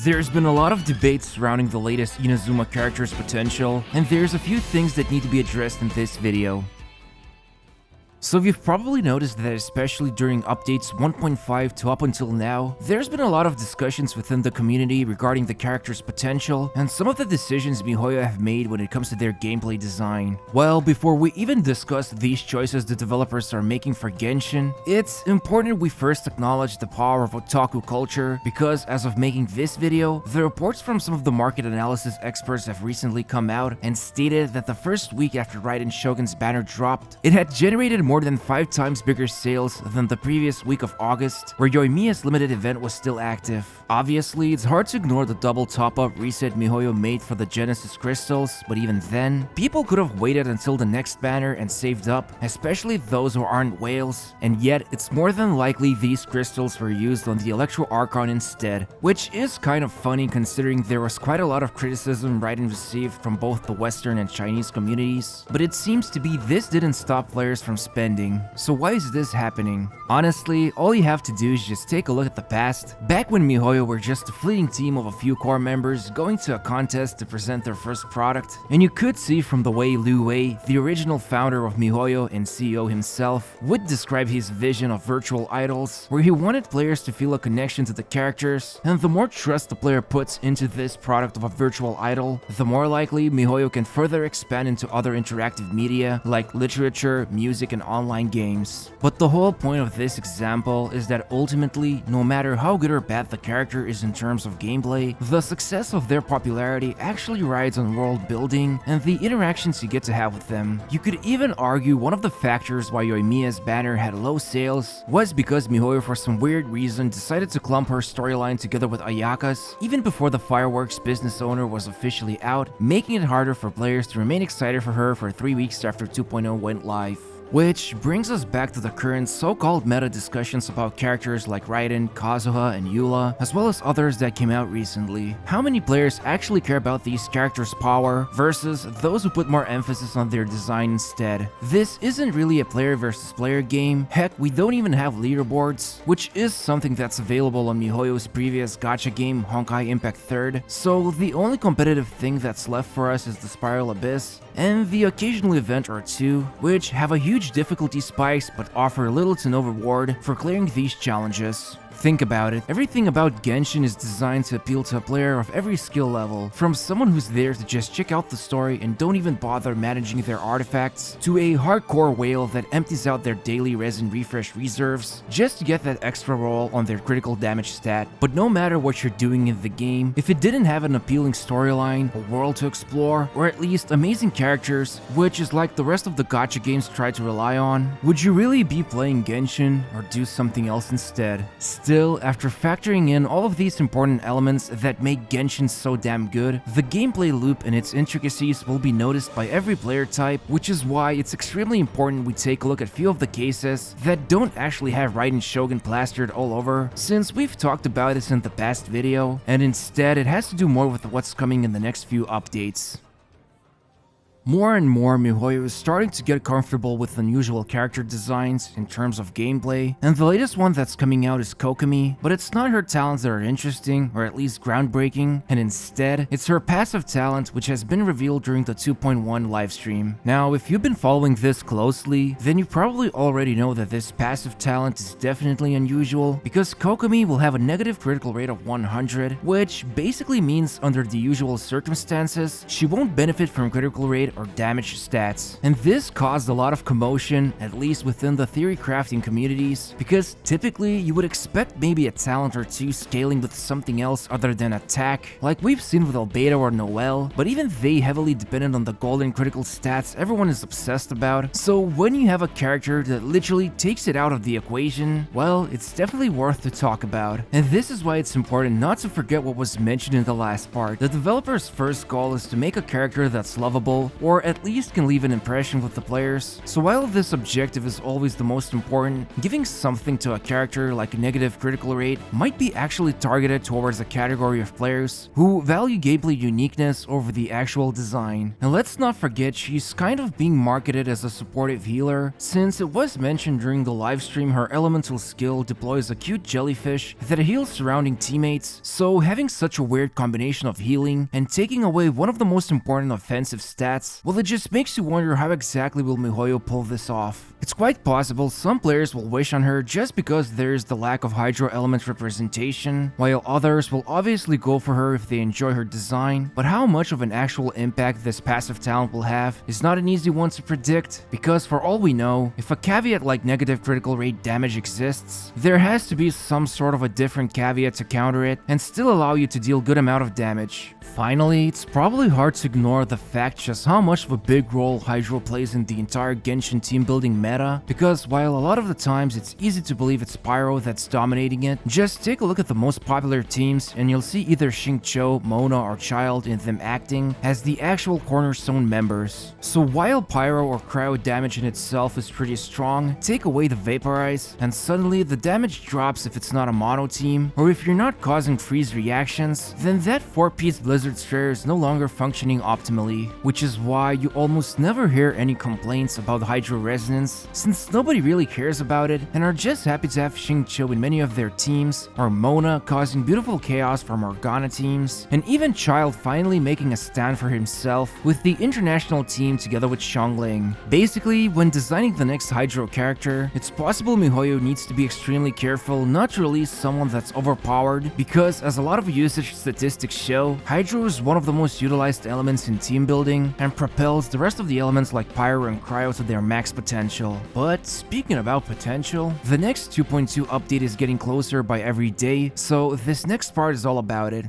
There's been a lot of debate surrounding the latest Inazuma character's potential, and there's a few things that need to be addressed in this video. So you've probably noticed that especially during updates 1.5 to up until now, there's been a lot of discussions within the community regarding the character's potential and some of the decisions miHoYo have made when it comes to their gameplay design. Well, before we even discuss these choices the developers are making for Genshin, it's important we first acknowledge the power of otaku culture, because as of making this video, the reports from some of the market analysis experts have recently come out and stated that the first week after Raiden Shogun's banner dropped, it had generated more than 5 times bigger sales than the previous week of August, where Yoimiya's limited event was still active. Obviously, it's hard to ignore the double top-up reset miHoYo made for the Genesis crystals, but even then, people could have waited until the next banner and saved up, especially those who aren't whales, and yet it's more than likely these crystals were used on the Electro Archon instead, which is kind of funny considering there was quite a lot of criticism Raiden received from both the Western and Chinese communities, but it seems to be this didn't stop players from spending. So why is this happening? Honestly, all you have to do is just take a look at the past. Back when miHoYo were just a fleeting team of a few core members going to a contest to present their first product, and you could see from the way Lu Wei, the original founder of miHoYo and CEO himself, would describe his vision of virtual idols, where he wanted players to feel a connection to the characters, and the more trust the player puts into this product of a virtual idol, the more likely miHoYo can further expand into other interactive media like literature, music, and online games. But the whole point of this example is that ultimately, no matter how good or bad the character is in terms of gameplay, the success of their popularity actually rides on world building and the interactions you get to have with them. You could even argue one of the factors why Yoimiya's banner had low sales was because miHoYo for some weird reason decided to clump her storyline together with Ayaka's even before the fireworks business owner was officially out, making it harder for players to remain excited for her for 3 weeks after 2.0 went live. Which brings us back to the current so-called meta discussions about characters like Raiden, Kazuha, and Eula, as well as others that came out recently. How many players actually care about these characters' power versus those who put more emphasis on their design instead? This isn't really a player versus player game. Heck, we don't even have leaderboards, which is something that's available on miHoYo's previous gacha game, Honkai Impact 3rd. So the only competitive thing that's left for us is the Spiral Abyss, and the occasional event or two, which have a huge difficulty spikes but offer little to no reward for clearing these challenges. Think about it, everything about Genshin is designed to appeal to a player of every skill level, from someone who's there to just check out the story and don't even bother managing their artifacts, to a hardcore whale that empties out their daily resin refresh reserves just to get that extra roll on their critical damage stat. But no matter what you're doing in the game, if it didn't have an appealing storyline, a world to explore, or at least amazing characters, which is like the rest of the gacha games try to rely on, would you really be playing Genshin or do something else instead? Still, after factoring in all of these important elements that make Genshin so damn good, the gameplay loop and its intricacies will be noticed by every player type, which is why it's extremely important we take a look at few of the cases that don't actually have Raiden Shogun plastered all over, since we've talked about this in the past video, and instead it has to do more with what's coming in the next few updates. More and more, miHoYo is starting to get comfortable with unusual character designs in terms of gameplay, and the latest one that's coming out is Kokomi, but it's not her talents that are interesting, or at least groundbreaking, and instead, it's her passive talent which has been revealed during the 2.1 livestream. Now, if you've been following this closely, then you probably already know that this passive talent is definitely unusual, because Kokomi will have a negative critical rate of 100, which basically means under the usual circumstances, she won't benefit from critical rate or damage stats. And this caused a lot of commotion, at least within the theory crafting communities, because typically you would expect maybe a talent or two scaling with something else other than attack, like we've seen with Albedo or Noel, but even they heavily dependent on the golden critical stats everyone is obsessed about. So when you have a character that literally takes it out of the equation, well, it's definitely worth to talk about. And this is why it's important not to forget what was mentioned in the last part. The developer's first goal is to make a character that's lovable, or at least can leave an impression with the players. So while this objective is always the most important, giving something to a character like a negative critical rate might be actually targeted towards a category of players who value gameplay uniqueness over the actual design. And let's not forget, she's kind of being marketed as a supportive healer, since it was mentioned during the livestream her elemental skill deploys a cute jellyfish that heals surrounding teammates, so having such a weird combination of healing and taking away one of the most important offensive stats, well, it just makes you wonder how exactly will miHoYo pull this off. It's quite possible some players will wish on her just because there's the lack of Hydro element representation, while others will obviously go for her if they enjoy her design, but how much of an actual impact this passive talent will have is not an easy one to predict, because for all we know, if a caveat like negative critical rate damage exists, there has to be some sort of a different caveat to counter it and still allow you to deal good amount of damage. Finally, it's probably hard to ignore the fact just how much of a big role Hydro plays in the entire Genshin team building meta, because while a lot of the times it's easy to believe it's Pyro that's dominating it, just take a look at the most popular teams and you'll see either Xingqiu, Mona, or Child in them acting as the actual cornerstone members. So while Pyro or Cryo damage in itself is pretty strong, take away the Vaporize, and suddenly the damage drops if it's not a mono team, or if you're not causing freeze reactions, then that 4-piece Blizzard Strayer is no longer functioning optimally, which is why you almost never hear any complaints about Hydro Resonance, since nobody really cares about it and are just happy to have Xingqiu in many of their teams, or Mona causing beautiful chaos for Morgana teams, and even Child finally making a stand for himself with the international team together with Zhonli. Basically, when designing the next Hydro character, it's possible miHoYo needs to be extremely careful not to release someone that's overpowered, because as a lot of usage statistics show, Hydro is one of the most utilized elements in team building and propels the rest of the elements like Pyro and Cryo to their max potential. But speaking about potential, the next 2.2 update is getting closer by every day, so this next part is all about it.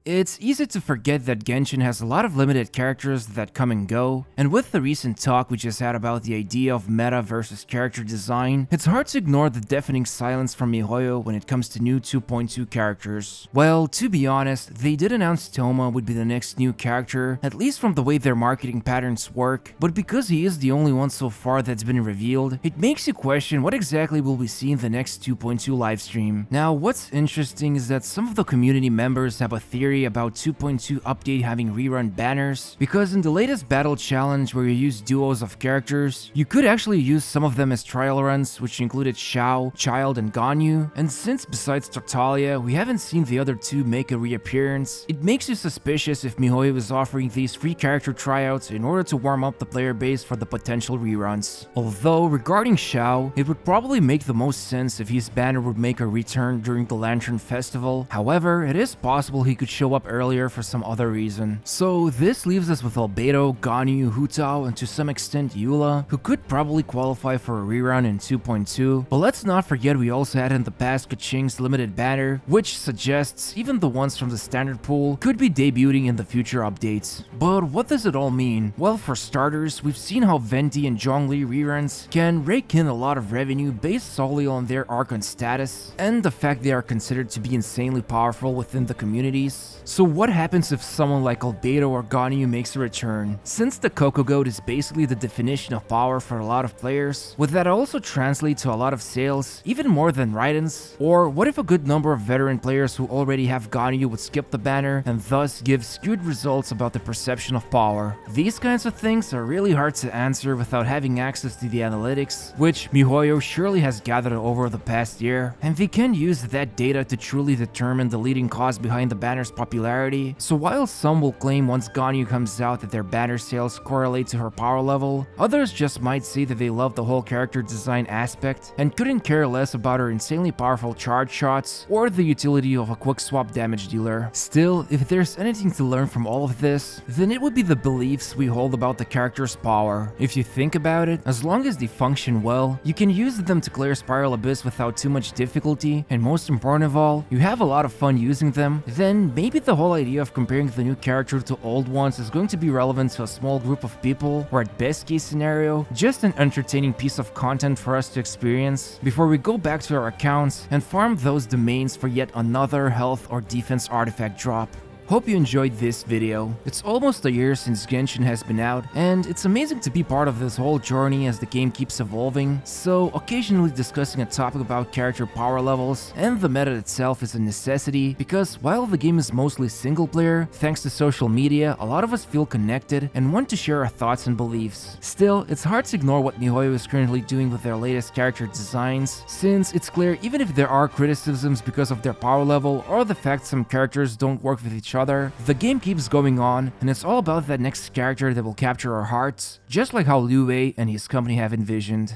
It's easy to forget that Genshin has a lot of limited characters that come and go, and with the recent talk we just had about the idea of meta versus character design, it's hard to ignore the deafening silence from miHoYo when it comes to new 2.2 characters. Well, to be honest, they did announce Thoma would be the next new character, at least from the way their marketing patterns work, but because he is the only one so far that's been revealed, it makes you question what exactly will we see in the next 2.2 livestream. Now, what's interesting is that some of the community members have a theory about 2.2 update having rerun banners, because in the latest battle challenge where you use duos of characters, you could actually use some of them as trial runs, which included Xiao, Child, and Ganyu, and since besides Tartaglia we haven't seen the other two make a reappearance, it makes you suspicious if miHoYo is offering these free character tryouts in order to warm up the player base for the potential reruns. Although regarding Xiao, it would probably make the most sense if his banner would make a return during the Lantern Festival. However, it is possible he could show up earlier for some other reason. So this leaves us with Albedo, Ganyu, Hu Tao, and to some extent Eula, who could probably qualify for a rerun in 2.2. But let's not forget we also had in the past Keqing's limited banner, which suggests even the ones from the standard pool could be debuting in the future updates. But what does it all mean? Well, for starters, we've seen how Venti and Zhonli reruns can rake in a lot of revenue based solely on their Archon status, and the fact they are considered to be insanely powerful within the communities. So what happens if someone like Albedo or Ganyu makes a return? Since the Coco Goat is basically the definition of power for a lot of players, would that also translate to a lot of sales, even more than Raiden's? Or what if a good number of veteran players who already have Ganyu would skip the banner and thus give skewed results about the perception of power? These kinds of things are really hard to answer without having access to the analytics, which miHoYo surely has gathered over the past year, and they can use that data to truly determine the leading cause behind the banner's popularity. So while some will claim once Ganyu comes out that their banner sales correlate to her power level, others just might say that they love the whole character design aspect and couldn't care less about her insanely powerful charge shots or the utility of a quick swap damage dealer. Still, if there's anything to learn from all of this, then it would be the beliefs we hold about the character's power. If you think about it, as long as they function well, you can use them to clear Spiral Abyss without too much difficulty, and most important of all, you have a lot of fun using them, then maybe the whole idea of comparing the new character to old ones is going to be relevant to a small group of people, or at best case scenario, just an entertaining piece of content for us to experience before we go back to our accounts and farm those domains for yet another health or defense artifact drop. Hope you enjoyed this video. It's almost a year since Genshin has been out, and it's amazing to be part of this whole journey as the game keeps evolving, so occasionally discussing a topic about character power levels and the meta itself is a necessity, because while the game is mostly single player, thanks to social media, a lot of us feel connected and want to share our thoughts and beliefs. Still, it's hard to ignore what miHoYo is currently doing with their latest character designs, since it's clear even if there are criticisms because of their power level or the fact some characters don't work with each other, the game keeps going on, and it's all about that next character that will capture our hearts, just like how Liu Wei and his company have envisioned.